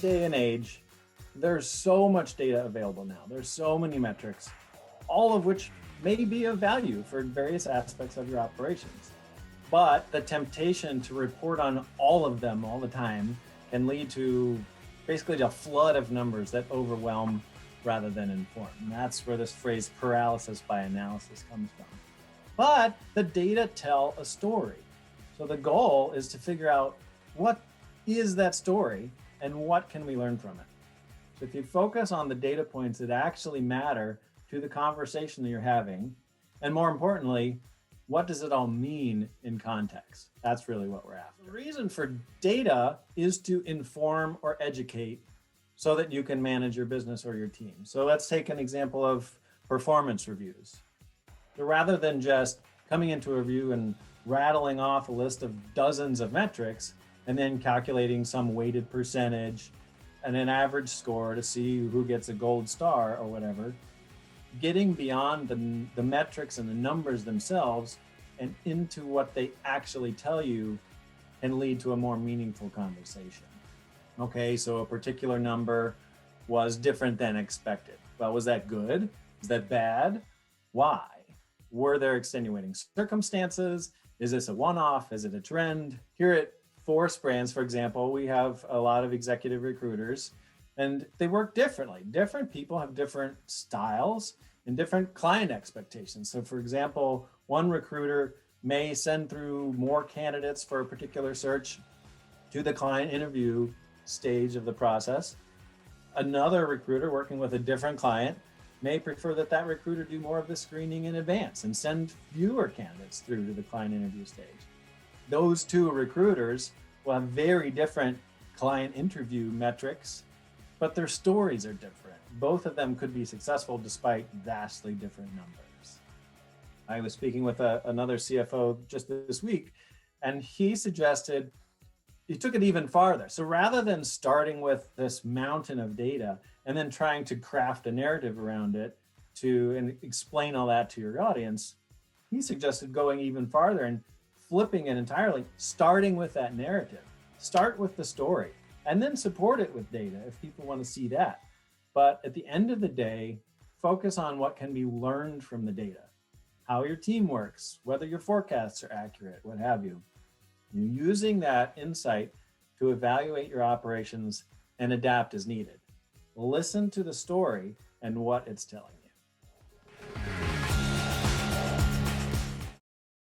day and age, there's so much data available now. There's so many metrics, all of which may be of value for various aspects of your operations. But the temptation to report on all of them all the time can lead to basically a flood of numbers that overwhelm rather than inform. And that's where this phrase paralysis by analysis comes from. But the data tell a story. So the goal is to figure out what is that story and what can we learn from it. So if you focus on the data points that actually matter to the conversation that you're having, and more importantly, what does it all mean in context? That's really what we're after. The reason for data is to inform or educate so that you can manage your business or your team. So let's take an example of performance reviews. So rather than just coming into a review and rattling off a list of dozens of metrics and then calculating some weighted percentage and an average score to see who gets a gold star or whatever, getting beyond the metrics and the numbers themselves and into what they actually tell you can lead to a more meaningful conversation. Okay, so a particular number was different than expected. Well, was that good? Was that bad? Why? Were there extenuating circumstances? Is this a one-off? Is it a trend? Here at ForceBrands, for example, we have a lot of executive recruiters and they work differently. Different people have different styles and different client expectations. So for example, one recruiter may send through more candidates for a particular search to the client interview stage of the process. Another recruiter working with a different client may prefer that recruiter do more of the screening in advance and send fewer candidates through to the client interview stage. Those two recruiters will have very different client interview metrics, but their stories are different. Both of them could be successful despite vastly different numbers. I was speaking with another CFO just this week, and he suggested he took it even farther. So rather than starting with this mountain of data and then trying to craft a narrative around it and explain all that to your audience, he suggested going even farther and flipping it entirely, starting with that narrative. Start with the story and then support it with data if people want to see that. But at the end of the day, focus on what can be learned from the data, how your team works, whether your forecasts are accurate, what have you. You're using that insight to evaluate your operations and adapt as needed. Listen to the story and what it's telling you.